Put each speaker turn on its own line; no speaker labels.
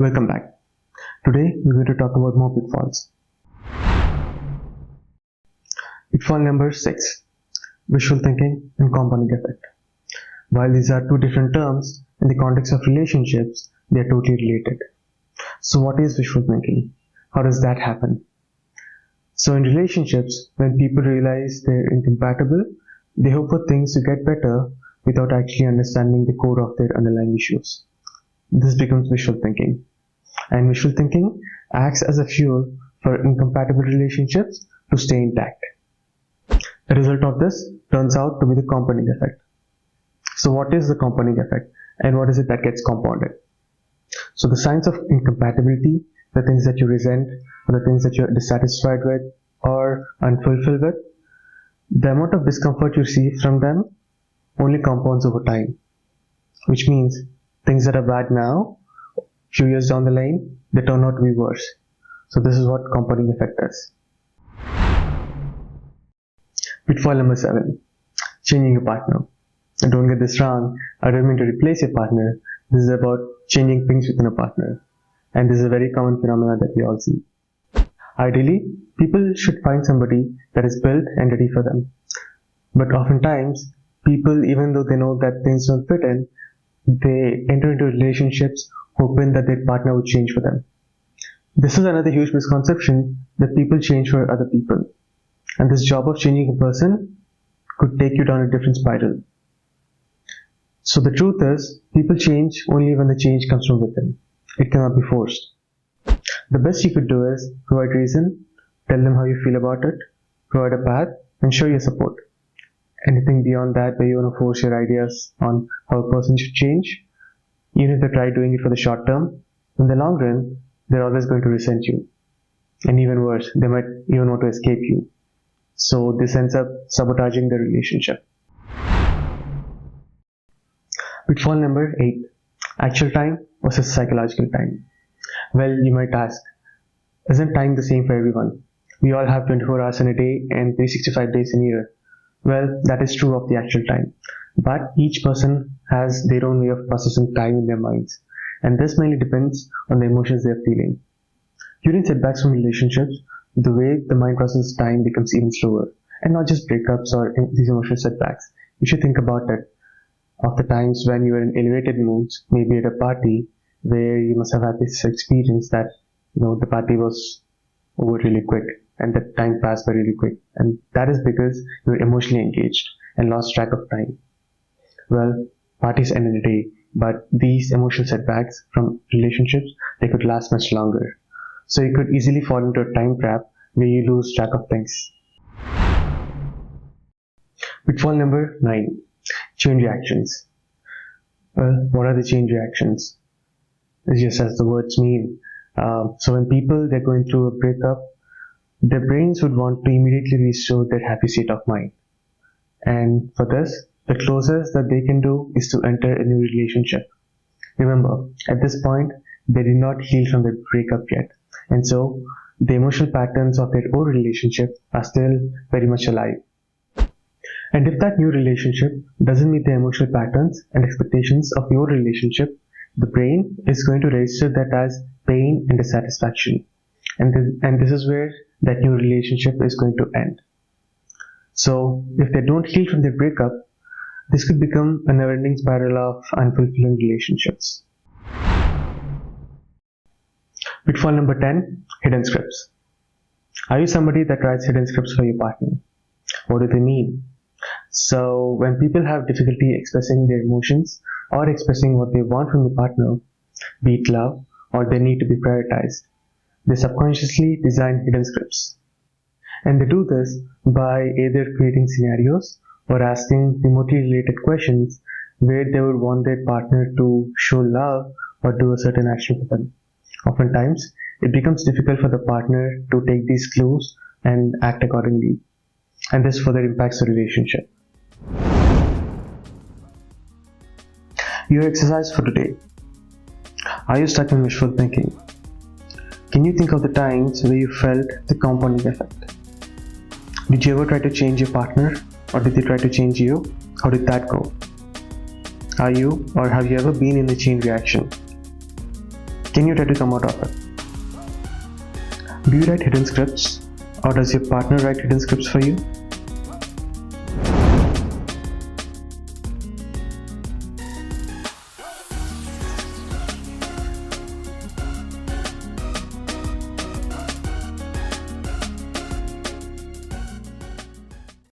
Welcome back. Today we're going to talk about more pitfalls. Pitfall number 6. Visual thinking and compounding effect. While these are two different terms, in the context of relationships, they are totally related. So what is visual thinking? How does that happen? So in relationships, when people realize they're incompatible, they hope for things to get better without actually understanding the core of their underlying issues. This becomes visual thinking. And visual thinking acts as a fuel for incompatible relationships to stay intact. The result of this turns out to be the compounding effect. So what is the compounding effect and what is it that gets compounded? So the signs of incompatibility, the things that you resent or the things that you're dissatisfied with or unfulfilled with, the amount of discomfort you receive from them only compounds over time. Which means things that are bad now, few years down the line, they turn out to be worse. So this is what compounding effect is. Pitfall number 7. Changing your partner. And don't get this wrong, I don't mean to replace your partner. This is about changing things within a partner. And this is a very common phenomenon that we all see. Ideally, people should find somebody that is built and ready for them. But oftentimes, people, even though they know that things don't fit in, they enter into relationships hoping that their partner would change for them. This is another huge misconception that people change for other people. And this job of changing a person could take you down a different spiral. So the truth is, people change only when the change comes from within. It cannot be forced. The best you could do is provide reason, tell them how you feel about it, provide a path, and show your support. Anything beyond that where you want to force your ideas on how a person should change, even if they try doing it for the short term, in the long run, they're always going to resent you. And even worse, they might even want to escape you. So this ends up sabotaging the relationship. Pitfall number 8. Actual time versus psychological time. Well, you might ask, isn't time the same for everyone? We all have 24 hours in a day and 365 days in a year. Well, that is true of the actual time. But each person has their own way of processing time in their minds. And this mainly depends on the emotions they are feeling. During setbacks from relationships, the way the mind processes time becomes even slower. And not just breakups or these emotional setbacks. You should think about it. Of the times when you are in elevated moods, maybe at a party, where you must have had this experience that, the party was over really quick and the time passed by really quick. And that is because you were emotionally engaged and lost track of time. Well, parties end in a day, but these emotional setbacks from relationships, they could last much longer. So you could easily fall into a time trap where you lose track of things. Pitfall number 9. Chain reactions. Well, what are the chain reactions? It's just as the words mean. So when people, they're going through a breakup, their brains would want to immediately restore their happy state of mind. And for this, the closest that they can do is to enter a new relationship. Remember, at this point, they did not heal from their breakup yet. And so, the emotional patterns of their old relationship are still very much alive. And if that new relationship doesn't meet the emotional patterns and expectations of your relationship, the brain is going to register that as pain and dissatisfaction. And this is where that new relationship is going to end. So, if they don't heal from their breakup, this could become a never-ending spiral of unfulfilling relationships. Pitfall number 10. Hidden scripts. Are you somebody that writes hidden scripts for your partner? What do they mean? So, when people have difficulty expressing their emotions or expressing what they want from the partner, be it love or their need to be prioritized, they subconsciously design hidden scripts. And they do this by either creating scenarios or asking remotely related questions where they would want their partner to show love or do a certain action for them. Oftentimes, it becomes difficult for the partner to take these clues and act accordingly. And this further impacts the relationship. Your exercise for today. Are you stuck in wishful thinking? Can you think of the times where you felt the compounding effect? Did you ever try to change your partner, or did they try to change you? How did that go? Are you or have you ever been in a chain reaction? Can you try to come out of it? Do you write hidden scripts, or does your partner write hidden scripts for you?